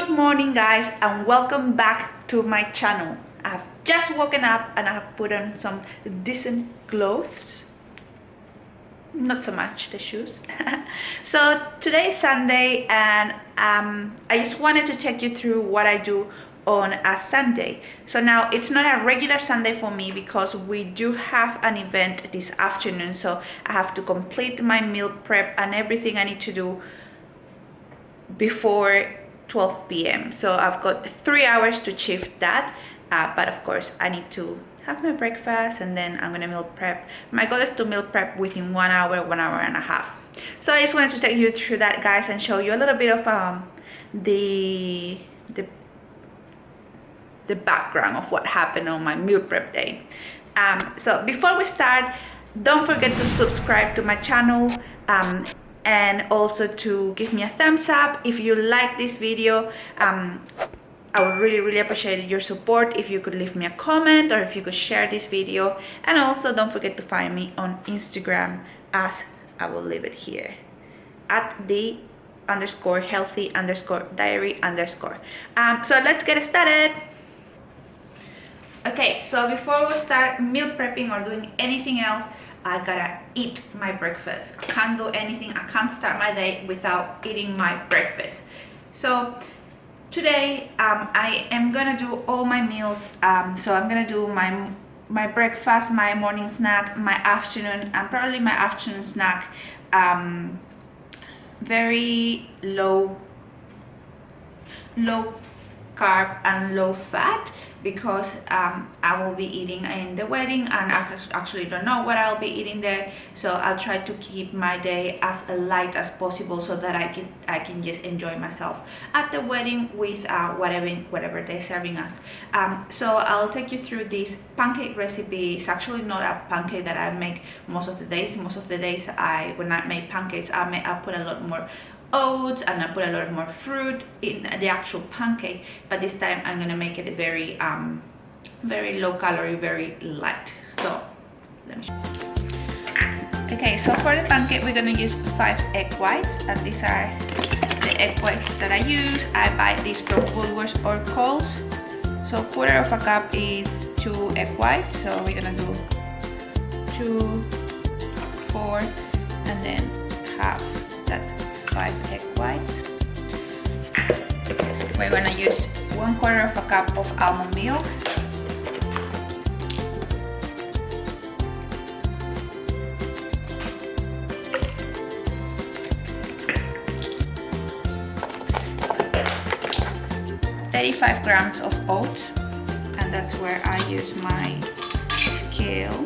Good morning guys and welcome back to my channel. I've just woken up and I have put on some decent clothes. Not so much the shoes. So today is Sunday and I just wanted to take you through what I do on a Sunday. So now it's not a regular Sunday for me because we do have an event this afternoon, so I have to complete my meal prep and everything I need to do before 12 p.m. So I've got 3 hours to achieve that, but of course I need to have my breakfast and then I'm gonna meal prep. My goal is to meal prep within 1 hour, 1 hour and a half. So I just wanted to take you through that, guys, and show you a little bit of the background of what happened on my meal prep day. So before we start, don't forget to subscribe to my channel and also to give me a thumbs up if you like this video. I would really appreciate your support if you could leave me a comment or if you could share this video. And also don't forget to find me on Instagram, as I will leave it here, at the_healthy_diary_. So let's get started. Okay, so before we start meal prepping or doing anything else, I gotta eat my breakfast. I can't do anything, I can't start my day without eating my breakfast. So today I am gonna do all my meals. So I'm gonna do my breakfast, my morning snack, my afternoon, and probably my afternoon snack very low carb and low fat, because I will be eating in the wedding and I actually don't know what I'll be eating there. So I'll try to keep my day as light as possible so that I can just enjoy myself at the wedding with whatever they're serving us. So I'll take you through this pancake recipe. It's actually not a pancake that I make most of the days. Most of the days when I make pancakes, I put a lot more oats and I put a lot more fruit in the actual pancake, but this time I'm gonna make it very low calorie, very light. So let me show you. Okay, so for the pancake we're gonna use 5 egg whites, and these are the egg whites that I use. I buy these from Woolworths or Coles. So 1/4 cup is 2 egg whites, so we're gonna do 2, 4, and then half. That's 5 egg whites. We're gonna use 1/4 cup of almond milk, $35 grams of oats, and that's where I use my scale.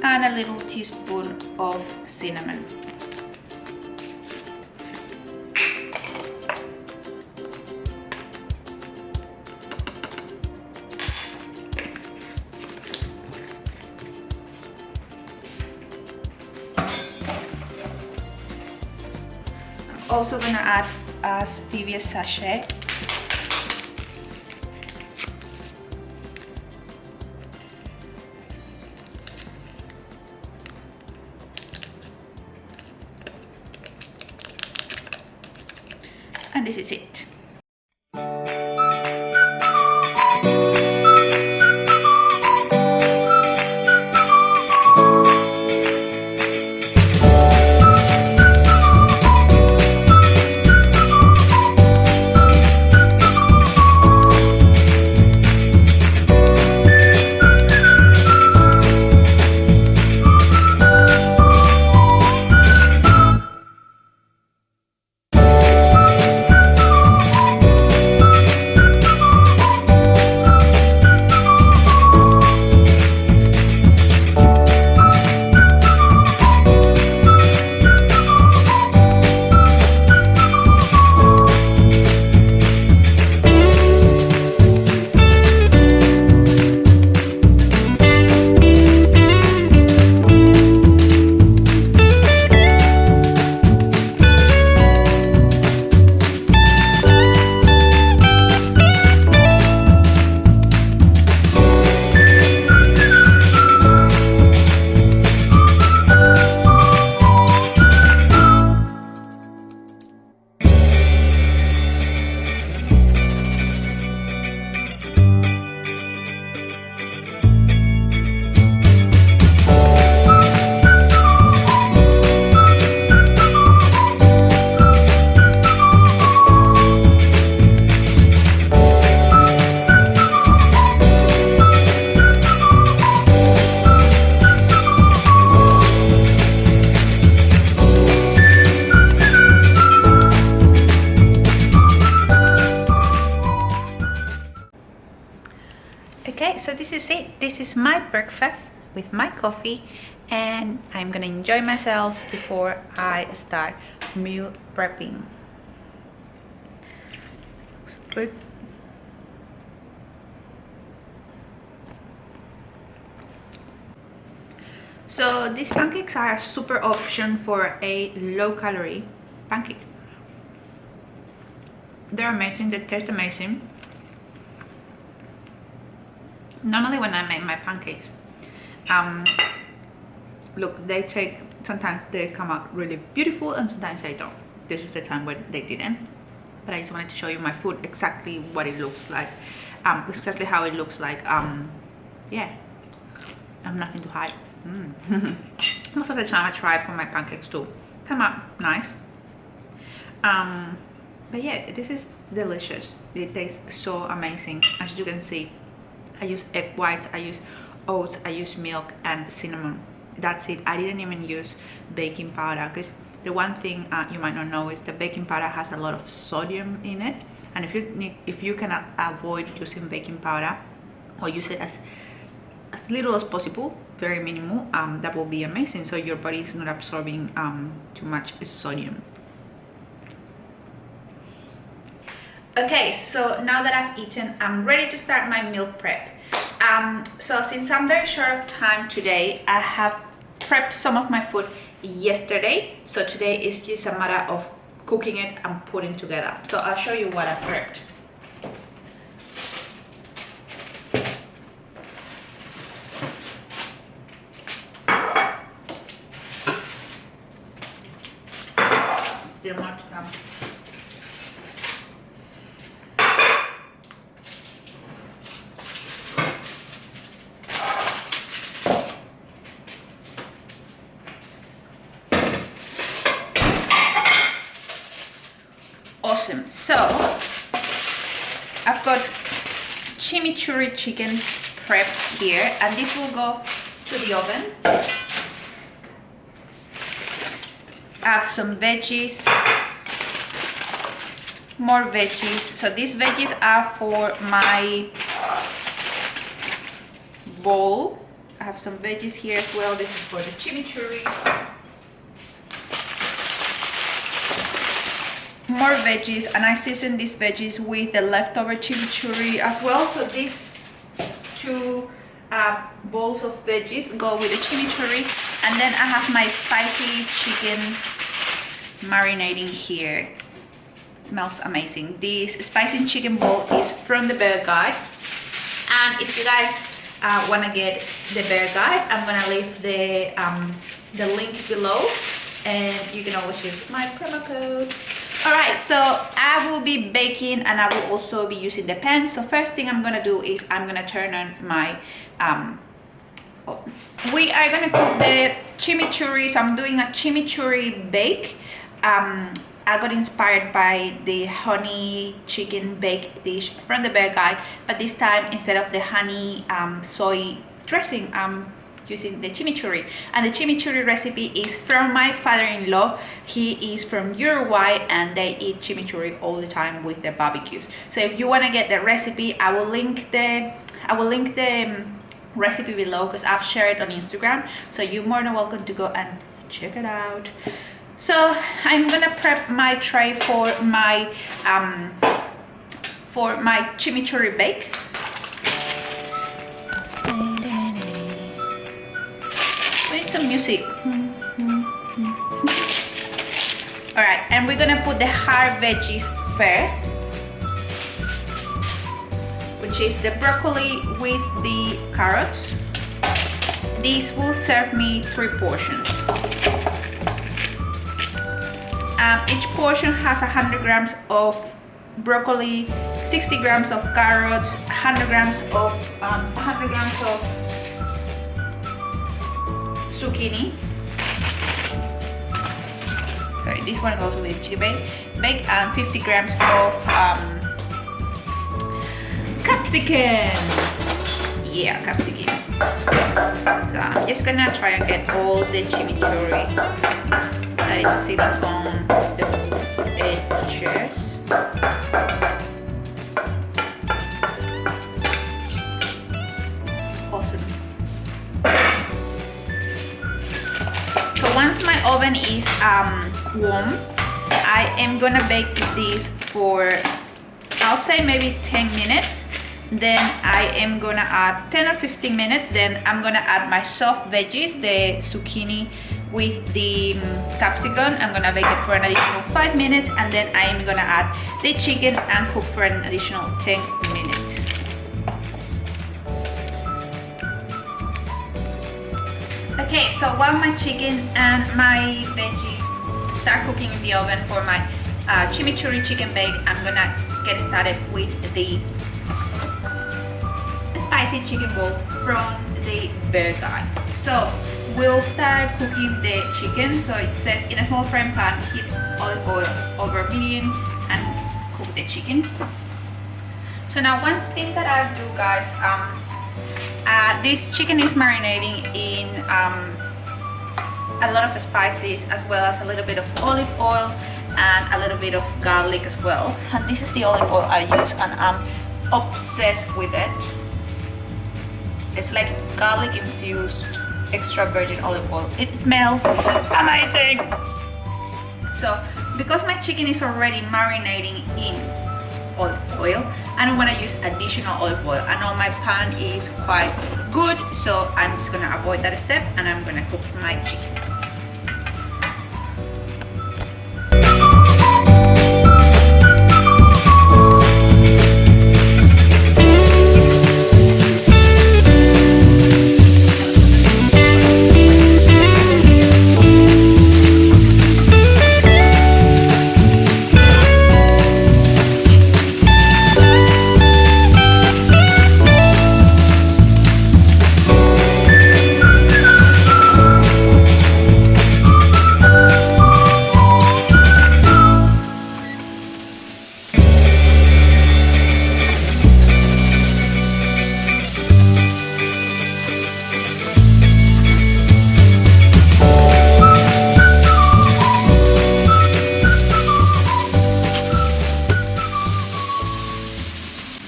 And a little teaspoon of cinnamon. I'm also gonna add a stevia sachet. And this is it. Okay, so this is it. This is my breakfast with my coffee, and I'm gonna enjoy myself before I start meal prepping. Looks good. So these pancakes are a super option for a low calorie pancake. They're amazing, they taste amazing. Normally when I make my pancakes, look, sometimes they come out really beautiful and sometimes they don't. This is the time when they didn't. But I just wanted to show you my food, exactly what it looks like, exactly how it looks like. Yeah, I have nothing to hide. Most of the time I try for my pancakes to come out nice. But yeah, this is delicious. It tastes so amazing. As you can see, I use egg whites, I use oats, I use milk and cinnamon. That's it. I didn't even use baking powder, because the one thing you might not know is the baking powder has a lot of sodium in it, and if you cannot avoid using baking powder or use it as little as possible, very minimal, that will be amazing, so your body is not absorbing too much sodium. Okay, so now that I've eaten, I'm ready to start my meal prep. So since I'm very short of time today, I have prepped some of my food yesterday, so today is just a matter of cooking it and putting together. So I'll show you what I prepped. Still more to come. Awesome. So I've got chimichurri chicken prepped here, and this will go to the oven. I have some veggies, more veggies. So these veggies are for my bowl. I have some veggies here as well. This is for the chimichurri. More veggies, and I season these veggies with the leftover chimichurri as well. So these two bowls of veggies go with the chimichurri, and then I have my spicy chicken marinating here. It smells amazing. This spicy chicken bowl is from the Bear Guide, and if you guys want to get the Bear Guide, I'm gonna leave the link below, and you can always use my promo code. Alright, so I will be baking, and I will also be using the pan. So first thing I'm gonna do is I'm gonna turn on my oven. We are gonna cook the chimichurri. So I'm doing a chimichurri bake. I got inspired by the honey chicken bake dish from the Bear Guide, but this time instead of the honey soy dressing, I'm using the chimichurri, and the chimichurri recipe is from my father-in-law. He is from Uruguay, and they eat chimichurri all the time with their barbecues. So if you want to get the recipe, I will link the recipe below, because I've shared it on Instagram, so you're more than welcome to go and check it out. So I'm gonna prep my tray for my chimichurri bake. Some music. Alright, and we're gonna put the hard veggies first, which is the broccoli with the carrots. This will serve me 3 portions. Each portion has 100 grams of broccoli, 60 grams of carrots, 100 grams of zucchini. Sorry, this one goes with chicken bake, and 50 grams of capsicum. Yeah, capsicum. So I'm just gonna try and get all the chimichurri that is sitting on the edges. oven is warm. I am gonna bake this for, I'll say maybe 10 minutes. Then I am gonna add 10 or 15 minutes. Then I'm gonna add my soft veggies, the zucchini with the capsicum. I'm gonna bake it for an additional 5 minutes, and then I am gonna add the chicken and cook for an additional 10 minutes. Okay, so while my chicken and my veggies start cooking in the oven for my chimichurri chicken bake, I'm gonna get started with the spicy chicken balls from the burger. So we'll start cooking the chicken. So it says in a small frying pan, heat olive oil over medium and cook the chicken. So now one thing that I do, guys, this chicken is marinating in a lot of spices, as well as a little bit of olive oil and a little bit of garlic as well. And this is the olive oil I use, and I'm obsessed with it. It's like garlic infused extra virgin olive oil. It smells amazing. So because my chicken is already marinating in olive oil, I don't want to use additional olive oil. I know my pan is quite good, so I'm just gonna avoid that step, and I'm gonna cook my chicken.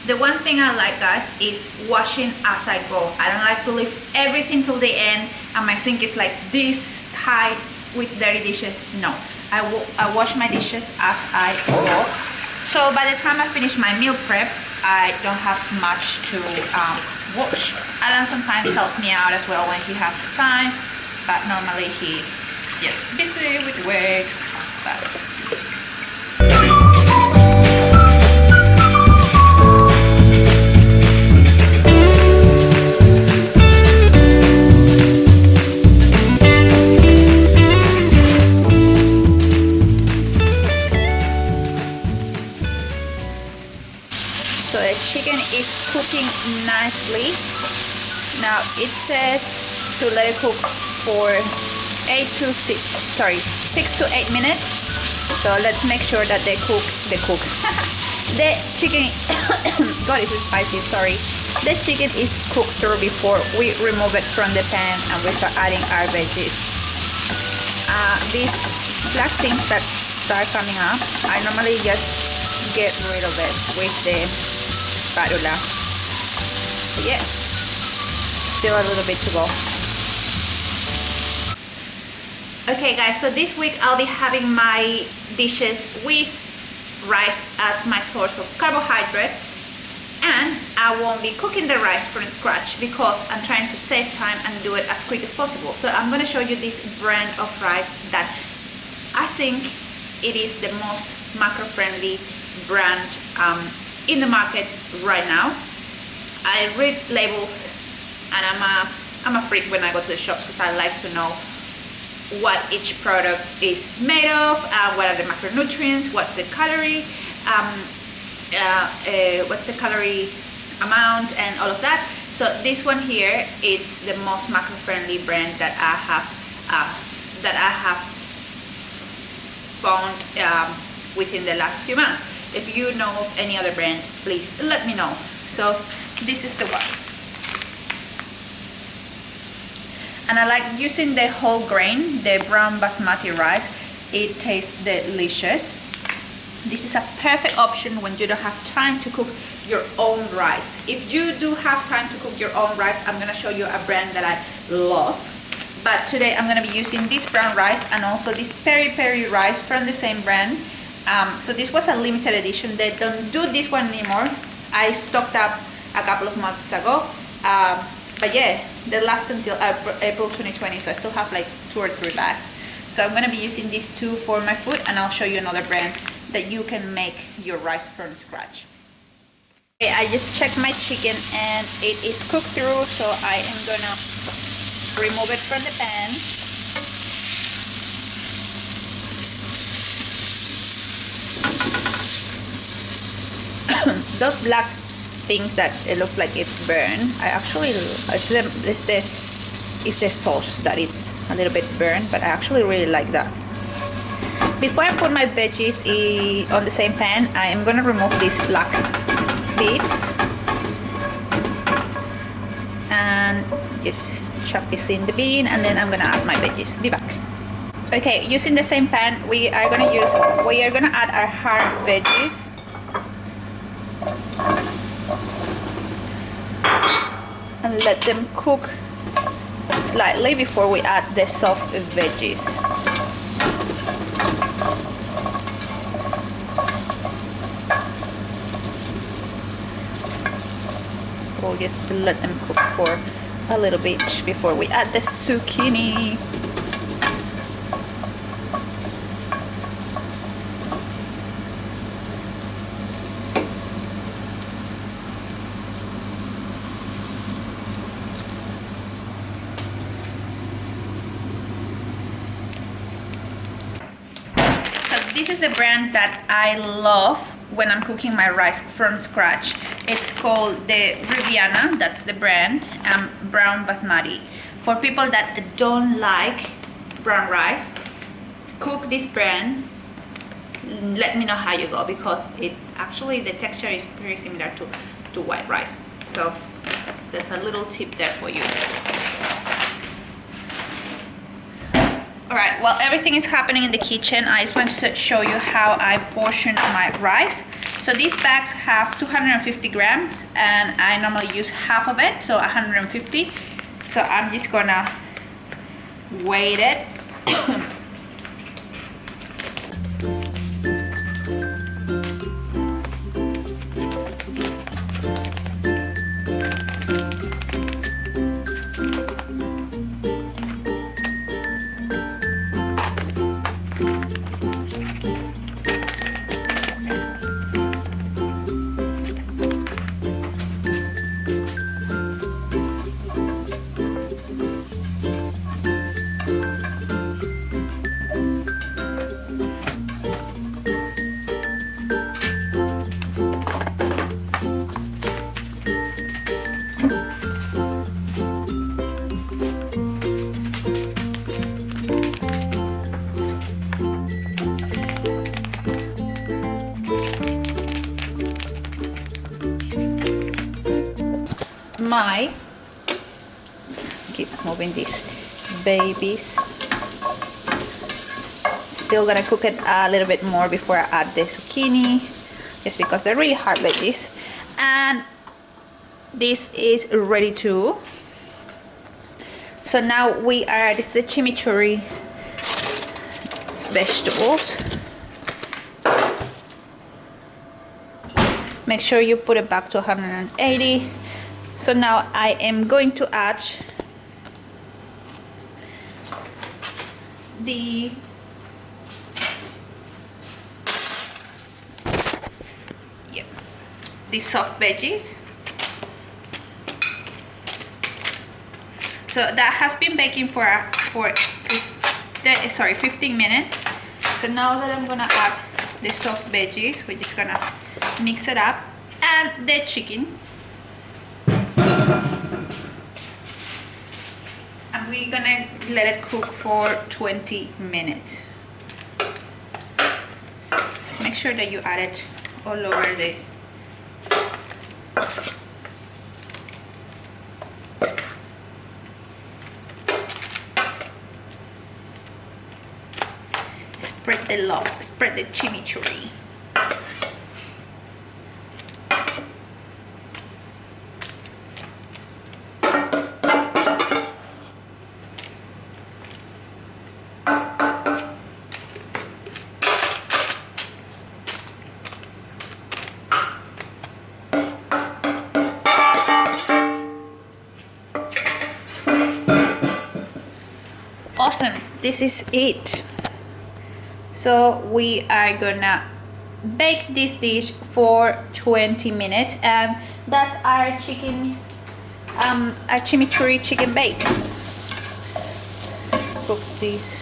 The one thing I like, guys, is washing as I go. I don't like to leave everything till the end and my sink is like this high with dirty dishes. No, I wash my dishes as I go. So by the time I finish my meal prep, I don't have much to wash. Alan sometimes helps me out as well when he has the time, but normally he's just busy with work. But so the chicken is cooking nicely. Now it says to let it cook for 6 to 8 minutes. So let's make sure that the chicken God, it's spicy, sorry. The chicken is cooked through before we remove it from the pan and we start adding our veggies. These black things that start coming up, I normally just get rid of it with the spatula. Yeah, still a little bit to go. Okay guys, so this week I'll be having my dishes with rice as my source of carbohydrate, and I won't be cooking the rice from scratch because I'm trying to save time and do it as quick as possible. So I'm going to show you this brand of rice that I think it is the most macro-friendly brand in the market right now. I read labels and I'm a freak when I go to the shops because I like to know what each product is made of, what are the macronutrients, what's the calorie amount, and all of that. So this one here is the most macro-friendly brand that I have found within the last few months. If you know of any other brands, please let me know. So this is the one. And I like using the whole grain, the brown basmati rice. It tastes delicious. This is a perfect option when you don't have time to cook your own rice. If you do have time to cook your own rice, I'm gonna show you a brand that I love. but today I'm gonna be using this brown rice and also this peri peri rice from the same brand. So this was a limited edition. They don't do this one anymore. I stocked up a couple of months ago, but yeah, they last until April 2020, so I still have like 2 or 3 bags. So I'm gonna be using these 2 for my food, and I'll show you another brand that you can make your rice from scratch. Okay, I just checked my chicken and it is cooked through, so I am gonna remove it from the pan. Those black things that it looks like it's burned, it's the sauce that it's a little bit burned, but I actually really like that. Before I put my veggies on the same pan, I am gonna remove these black bits and just chuck this in the bin, and then I'm gonna add my veggies. Be back. Okay, using the same pan, we are gonna add our hard veggies. And let them cook slightly before we add the soft veggies. We'll just let them cook for a little bit before we add the zucchini. This is the brand that I love when I'm cooking my rice from scratch. It's called the Riviana, that's the brand, brown basmati. For people that don't like brown rice, cook this brand. Let me know how you go, because the texture is very similar to white rice. So that's a little tip there for you. Alright, while everything is happening in the kitchen, I just want to show you how I portion my rice. So these bags have 250 grams and I normally use half of it, so 150. So I'm just gonna weigh it. Keep moving these babies. Still gonna cook it a little bit more before I add the zucchini, just because they're really hard veggies. And this is ready too. So now this is the chimichurri vegetables. Make sure you put it back to 180. So now I am going to add the soft veggies. So that has been baking for 15 minutes. So now that I'm gonna add the soft veggies, we're just gonna mix it up, and the chicken. And we're gonna let it cook for 20 minutes. Make sure that you add it all over the spread the chimichurri. this is it. So we are gonna bake this dish for 20 minutes, and that's our chicken, our chimichurri chicken bake. Cook this.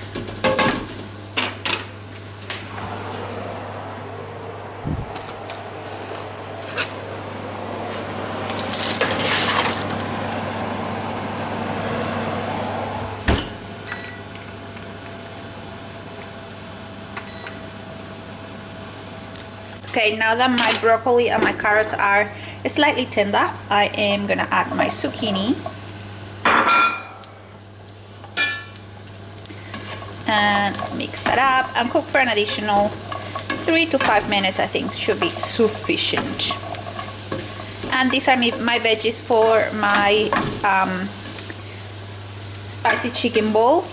Okay, now that my broccoli and my carrots are slightly tender, I am gonna add my zucchini. And mix that up and cook for an additional 3 to 5 minutes. I think should be sufficient. And these are my veggies for my spicy chicken balls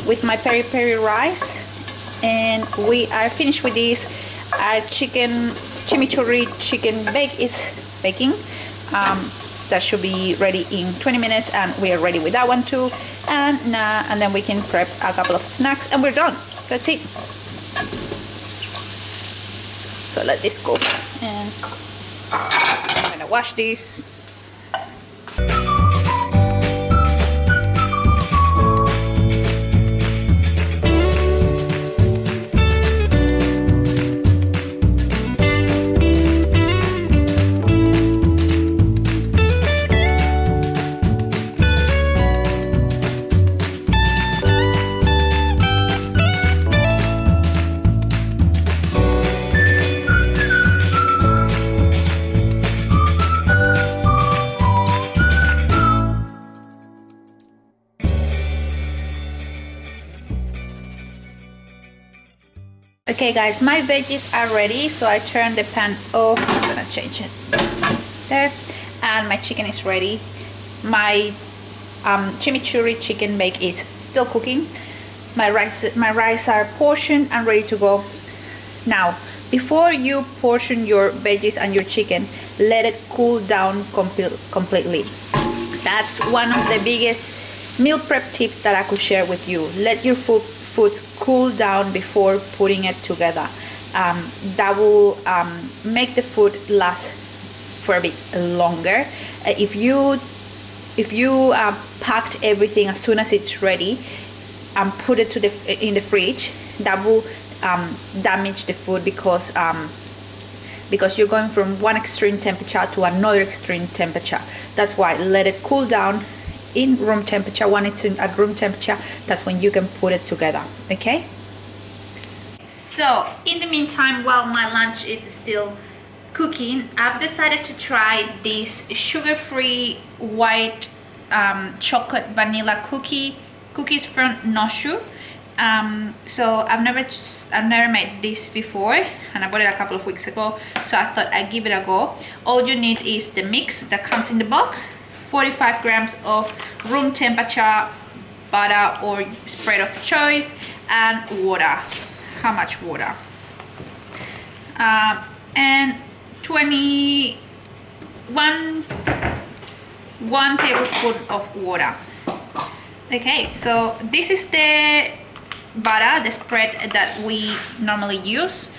with my peri peri rice. And we are finished with this. Our chimichurri chicken bake is baking. That should be ready in 20 minutes, and we are ready with that one too. And then we can prep a couple of snacks and we're done. That's it. So let this go, and I'm gonna wash this. Okay guys, my veggies are ready, so I turn the pan off. I'm gonna change it there, and my chicken is ready. My chimichurri chicken bake is still cooking. My rice are portioned and ready to go. Now, before you portion your veggies and your chicken, let it cool down completely. That's one of the biggest meal prep tips that I could share with you. Let your food cool down before putting it together. That will make the food last for a bit longer. If you packed everything as soon as it's ready and put it in the fridge, that will damage the food because you're going from one extreme temperature to another extreme temperature. That's why let it cool down in room temperature. When it's at room temperature, that's when you can put it together. Okay, so in the meantime, while my lunch is still cooking, I've decided to try this sugar-free white chocolate vanilla cookies from Noshu. So I've never made this before, and I bought it a couple of weeks ago, so I thought I'd give it a go. All you need is the mix that comes in the box, 45 grams of room temperature butter or spread of choice, and water. How much water? And 1 tablespoon of water. Okay, so this is the butter, the spread that we normally use.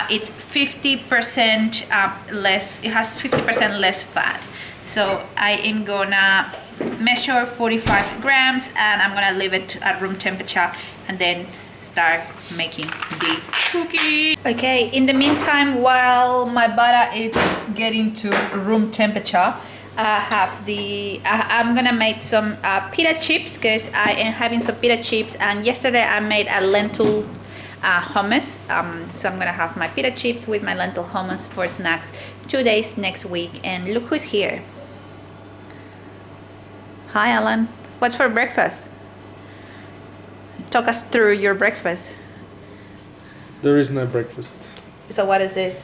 It's 50% less, it has 50% less fat. So I am gonna measure 45 grams and I'm gonna leave it at room temperature and then start making the cookie. Okay, in the meantime, while my butter is getting to room temperature, I'm gonna make some pita chips, because I am having some pita chips, and yesterday I made a lentil hummus. So I'm gonna have my pita chips with my lentil hummus for snacks 2 days next week. And look who's here. Hi Alan, what's for breakfast? Talk us through your breakfast. There is no breakfast. So what is this?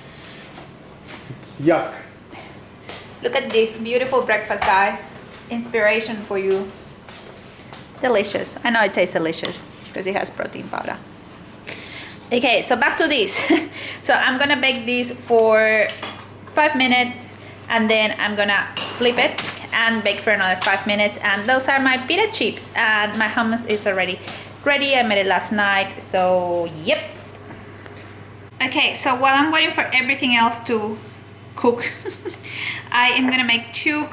It's yuck. Look at this beautiful breakfast, guys. Inspiration for you. Delicious. I know it tastes delicious because it has protein powder. Okay, so back to this. So I'm gonna bake this for 5 minutes and then I'm gonna flip it and bake for another 5 minutes. And those are my pita chips, and my hummus is already ready. I made it last night, so yep. Okay, so while I'm waiting for everything else to cook, I am gonna make two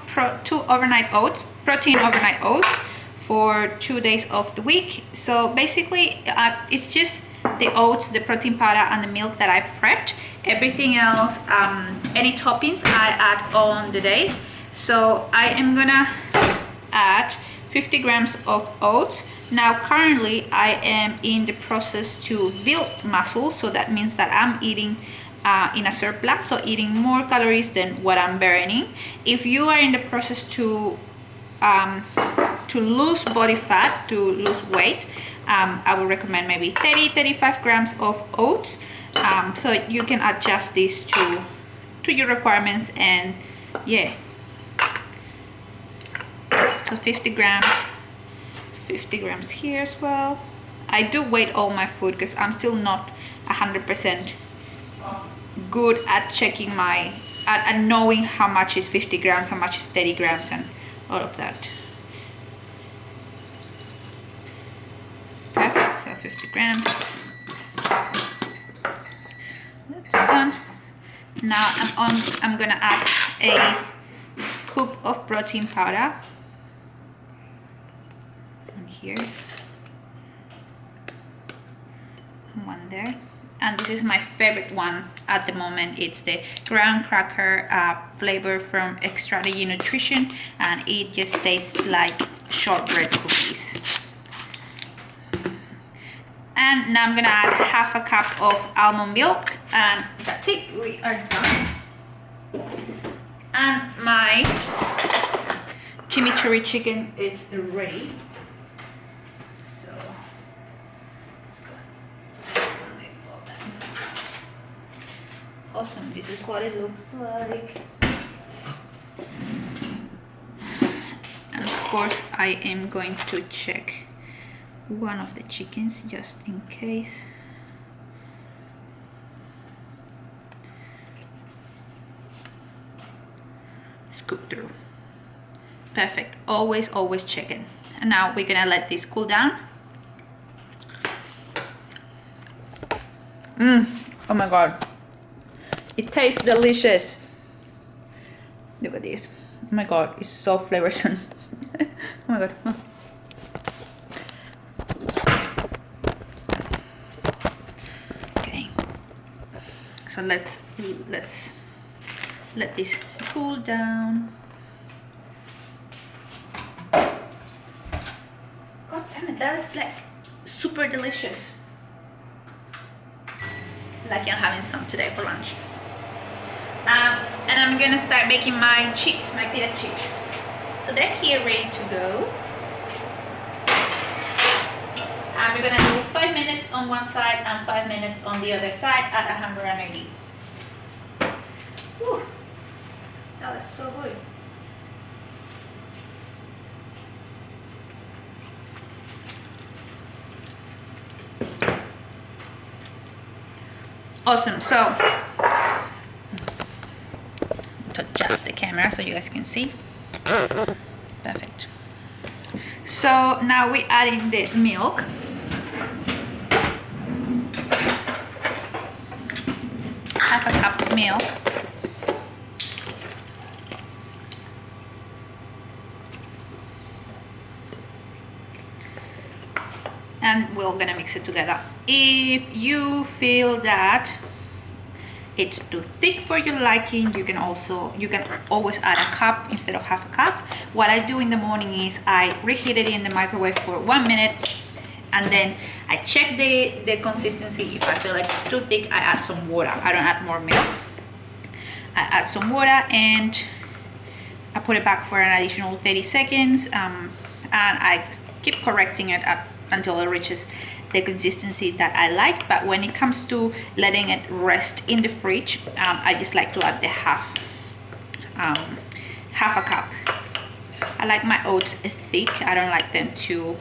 overnight oats, protein overnight oats for 2 days of the week. So basically it's just the oats, the protein powder, and the milk that I prepped. Everything else, any toppings, I add on the day. So I am gonna add 50 grams of oats. Now currently I am in the process to build muscle, so that means that I'm eating in a surplus, so eating more calories than what I'm burning. If you are in the process to lose body fat, to lose weight, I would recommend maybe 30-35 grams of oats, so you can adjust this to your requirements. And yeah, so 50 grams here as well. I do weigh all my food because I'm still not 100% good at checking at knowing how much is 50 grams, how much is 30 grams, and all of that. Perfect, so 50 grams. That's done. Now I'm gonna add a scoop of protein powder on here. One there. And this is my favorite one at the moment. It's the graham cracker flavor from Strategy Nutrition, and it just tastes like shortbread cookies. And now I'm gonna add half a cup of almond milk, and that's it, we are done. And my chimichurri chicken is ready. So let's go. Awesome, this is what it looks like. And of course I am going to check one of the chickens just in case. Scoop through. Perfect. Always check it. And now we're gonna let this cool down. Oh my god, it tastes delicious. Look at this. Oh my god, it's so flavorsome. Oh my god. Oh. Okay, so let's let this cool down. God damn it, that is like super delicious. Like I'm having some today for lunch. And I'm gonna start making my chips, my pita chips. So they're here ready to go. And we're gonna do 5 minutes on one side and 5 minutes on the other side at 180. Whew. That was so good. Awesome. So to adjust the camera so you guys can see. Perfect. So now we add in the milk. Half a cup of milk. And we're gonna mix it together. If you feel that it's too thick for your liking, you can always add a cup instead of half a cup. What I do in the morning is I reheat it in the microwave for 1 minute, and then I check the consistency. If I feel like it's too thick, I add some water. I don't add more milk. I add some water and I put it back for an additional 30 seconds, and I keep correcting it until it reaches the consistency that I like. But when it comes to letting it rest in the fridge, I just like to add the half a cup. I like my oats thick. I don't like them too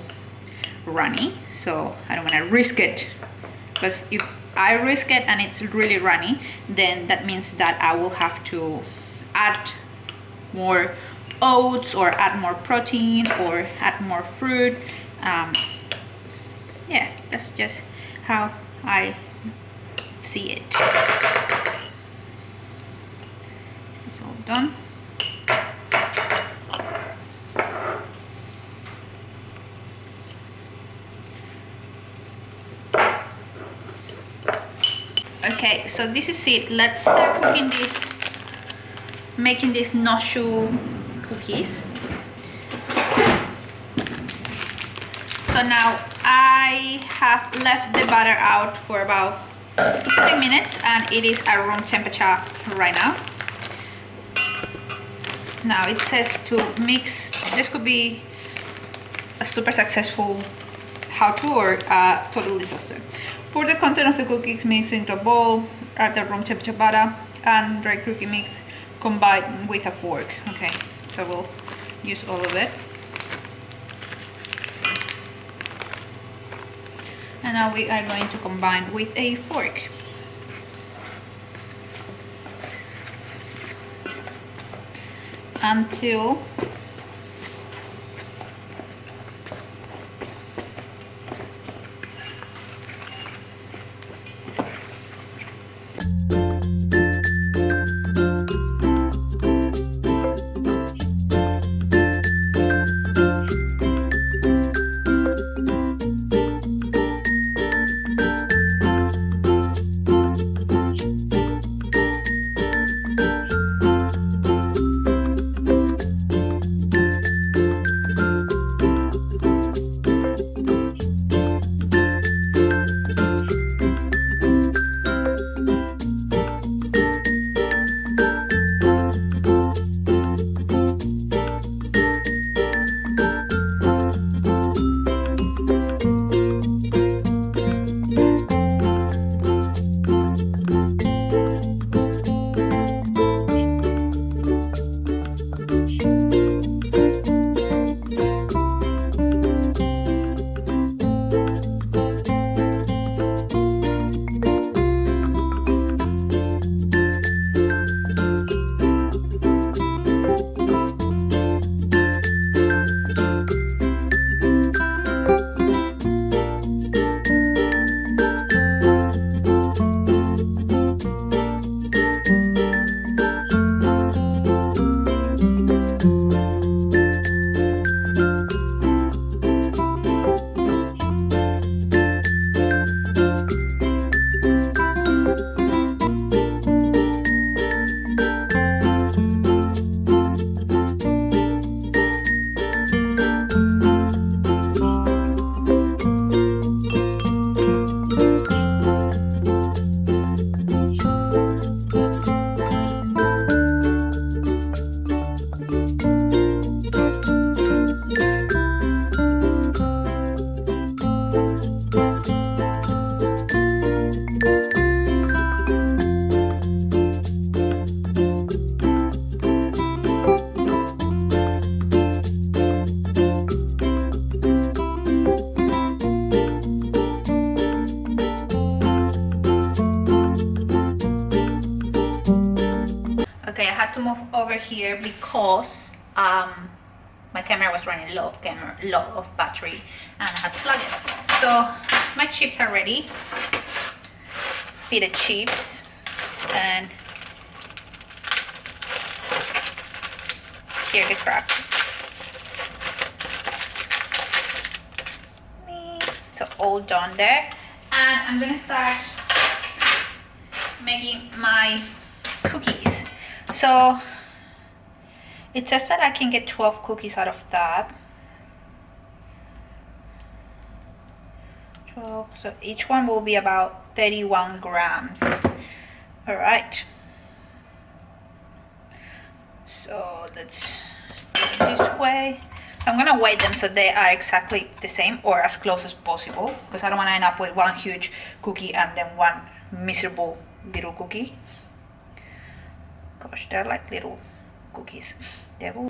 runny, so I don't want to risk it, because if I risk it and it's really runny, then that means that I will have to add more oats or add more protein or add more fruit. Yeah, that's just how I see it. This is all done. Okay, so this is it. Let's start cooking this, making these Noshu cookies. So now I have left the butter out for about 10 minutes and it is at room temperature right now. Now it says to mix. This could be a super successful how-to or a total disaster. Pour the content of the cookies mix into a bowl, add the room temperature butter and dry cookie mix, combine with a fork. Okay, so we'll use all of it. And now we are going to combine with a fork. Until okay, I had to move over here because my camera was running low of battery and I had to plug it. So my chips are ready. Pita chips and here the crack. So all done there, and I'm gonna start making my cookies. So it says that I can get 12 cookies out of that. 12, so each one will be about 31 grams. All right. So let's do it this way. I'm gonna weigh them so they are exactly the same or as close as possible because I don't want to end up with one huge cookie and then one miserable little cookie. Gosh, they're like little cookies. They will.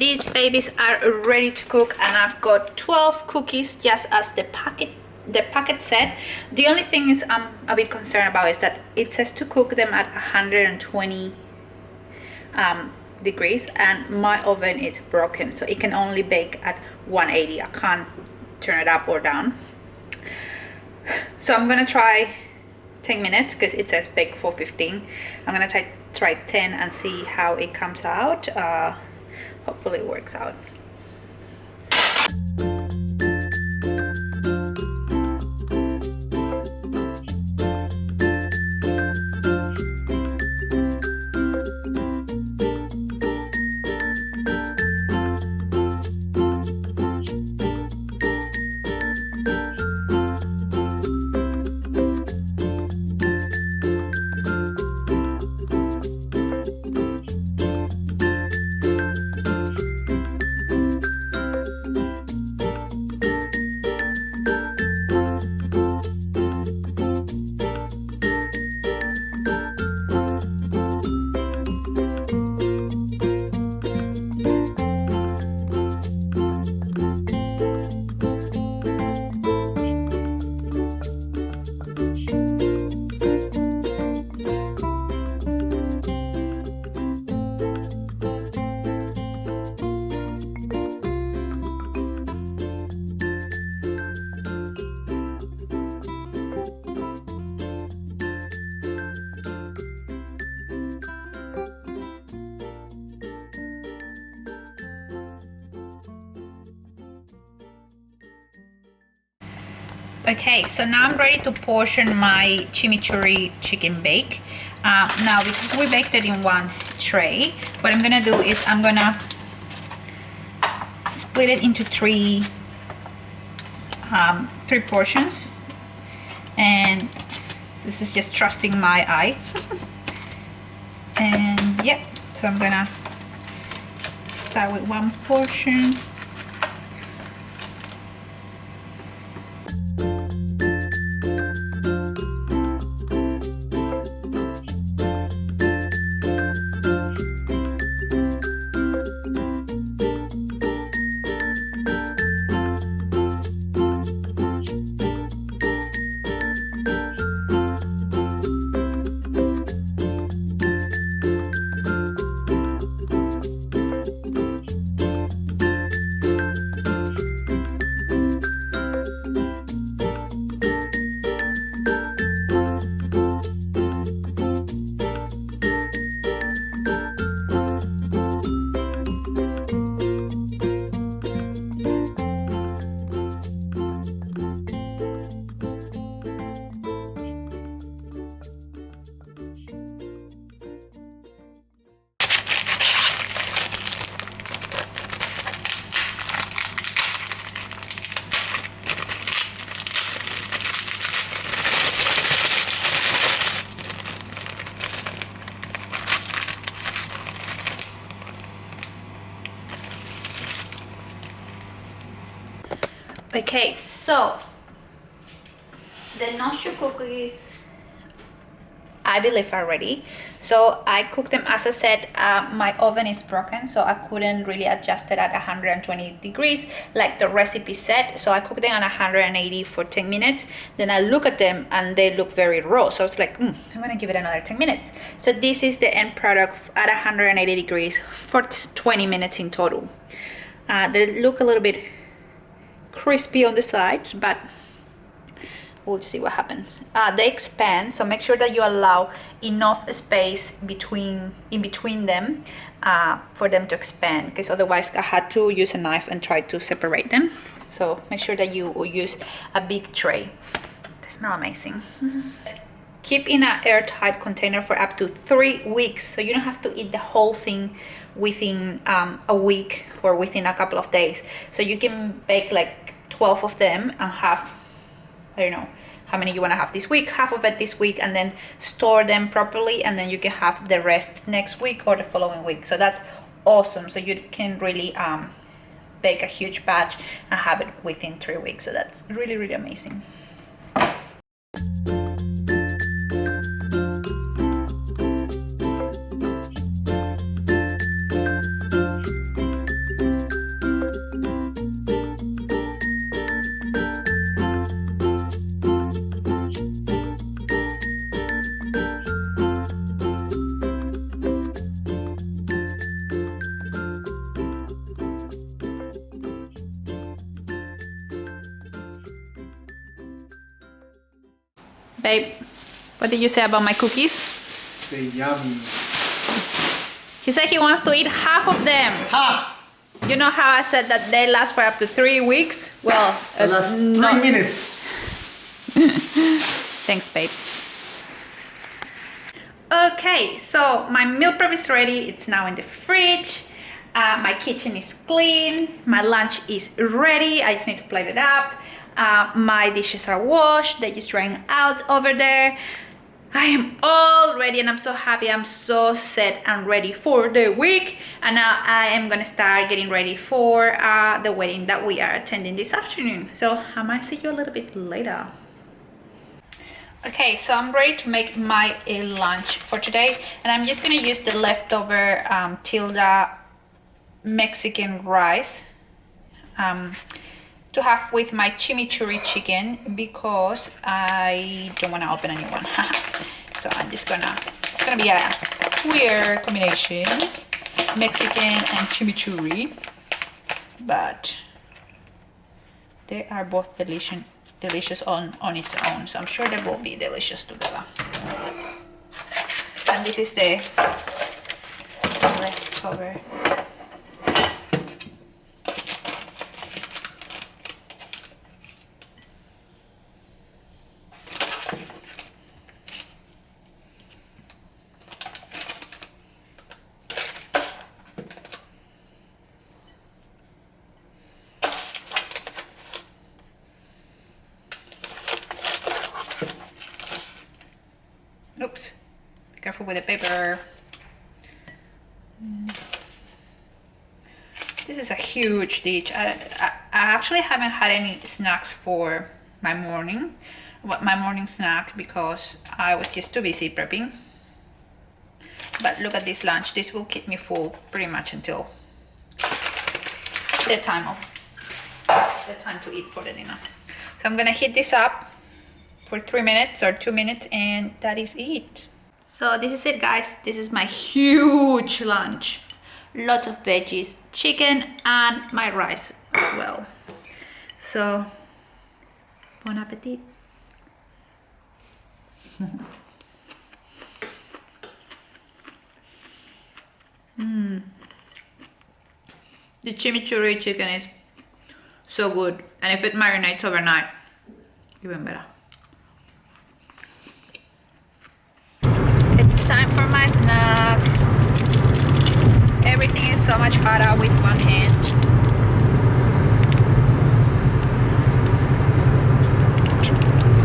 these babies are ready to cook, and I've got 12 cookies just as the packet said. The only thing is I'm a bit concerned about is that it says to cook them at 120 degrees, and my oven is broken, so it can only bake at 180. I can't turn it up or down. So I'm gonna try 10 minutes because it says bake for 15. I'm gonna try 10 and see how it comes out. Hopefully it works out. Okay, so now I'm ready to portion my chimichurri chicken bake. Now, because we baked it in one tray, what I'm gonna do is I'm gonna split it into three portions, and this is just trusting my eye. And yeah, so I'm gonna start with one portion. Okay, so the Noshu cookies, I believe, are ready. So I cooked them. As I said, my oven is broken, so I couldn't really adjust it at 120 degrees like the recipe said. So I cooked them at 180 for 10 minutes. Then I look at them and they look very raw. So I was like, I'm gonna give it another 10 minutes. So this is the end product at 180 degrees for 20 minutes in total. They look a little bit crispy on the sides, but we'll just see what happens. They expand, so make sure that you allow enough space in between them for them to expand, because otherwise I had to use a knife and try to separate them. So make sure that you will use a big tray. They smell amazing. Keep in an airtight container for up to 3 weeks, so you don't have to eat the whole thing within a week or within a couple of days. So you can bake like 12 of them and have, I don't know how many you want to have this week, half of it this week, and then store them properly, and then you can have the rest next week or the following week. So that's awesome. So you can really bake a huge batch and have it within 3 weeks. So that's really, really amazing. Babe, what did you say about my cookies? They're yummy. He said he wants to eat half of them. Ha! You know how I said that they last for up to 3 weeks? Well, The last 3 minutes. Thanks, babe. Okay, so my meal prep is ready. It's now in the fridge. My kitchen is clean. My lunch is ready. I just need to plate it up. My dishes are washed. They're just drying out over there. I am all ready and I'm so happy. I'm so set and ready for the week. And now I am gonna start getting ready for the wedding that we are attending this afternoon. So I might see you a little bit later. Okay, so I'm ready to make my lunch for today. And I'm just gonna use the leftover Tilda Mexican rice to have with my chimichurri chicken because I don't want to open a new one. So I'm just gonna, it's gonna be a weird combination, Mexican and chimichurri, but they are both delicious on its own, so I'm sure they will be delicious together. And this is the leftover. Oops, be careful with the paper. This is a huge dish. I actually haven't had any snacks for my morning snack because I was just too busy prepping. But look at this lunch. This will keep me full pretty much until the time to eat for the dinner. So I'm gonna heat this up for 3 minutes or 2 minutes and that is it. So this is it, guys. This is my huge lunch. Lots of veggies, chicken, and my rice as well. So bon appetit. The chimichurri chicken is so good, and if it marinates overnight, even better. It's time for my snack. Everything is so much harder with one hand.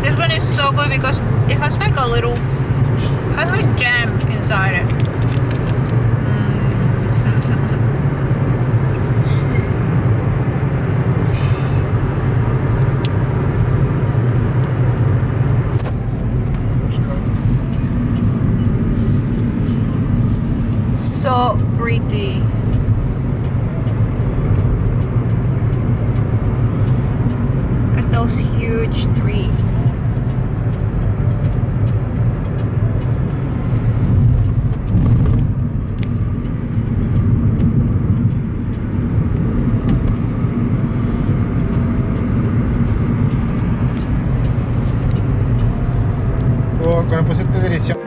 This one is so good because it has like a little, it has like jam inside it. So pretty. Look at those huge trees. Oh, con el pusiste dirección.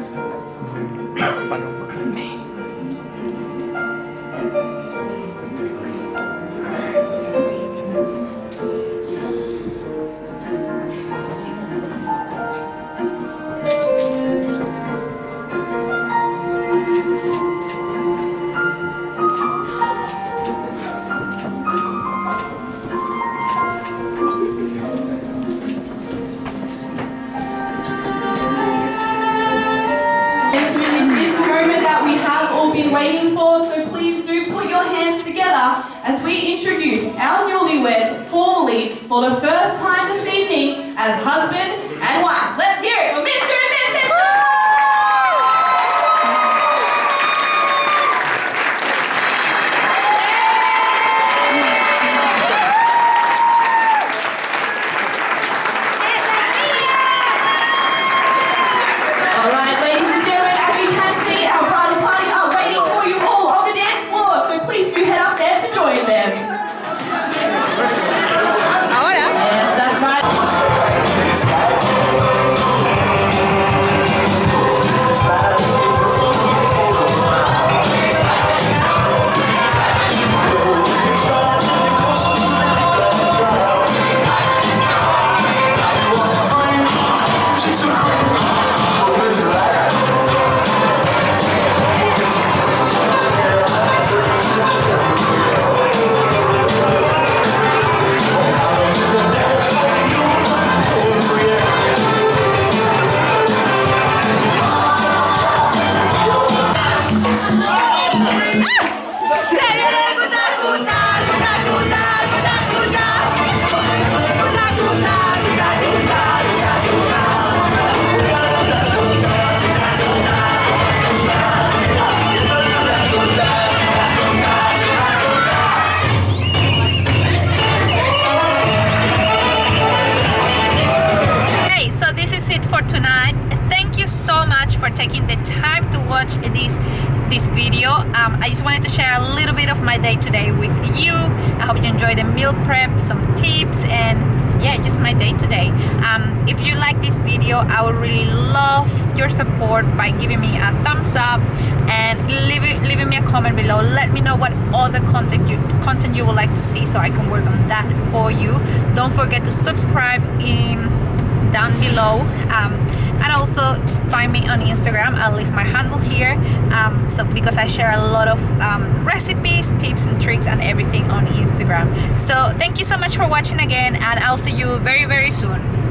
Waiting for, so please do put your hands together as we introduce our newlyweds formally for the first time this evening as husband and wife. Let's hear it for Mr. and Mrs. All right, ladies and gentlemen, as you can see, our bridal party are waiting for you all on the dance floor, so please do head up there to join them. Ahora. Yes, that's right. taking the time to watch this video. I just wanted to share a little bit of my day today with you. I hope you enjoy the meal prep, some tips, and yeah, just my day today. If you like this video, I would really love your support by giving me a thumbs up and leaving me a comment below. Let me know what other content you would like to see so I can work on that for you. Don't forget to subscribe down below, and also find me on Instagram. I'll leave my handle here, so because I share a lot of recipes, tips and tricks and everything on Instagram. So thank you so much for watching again, and I'll see you very soon.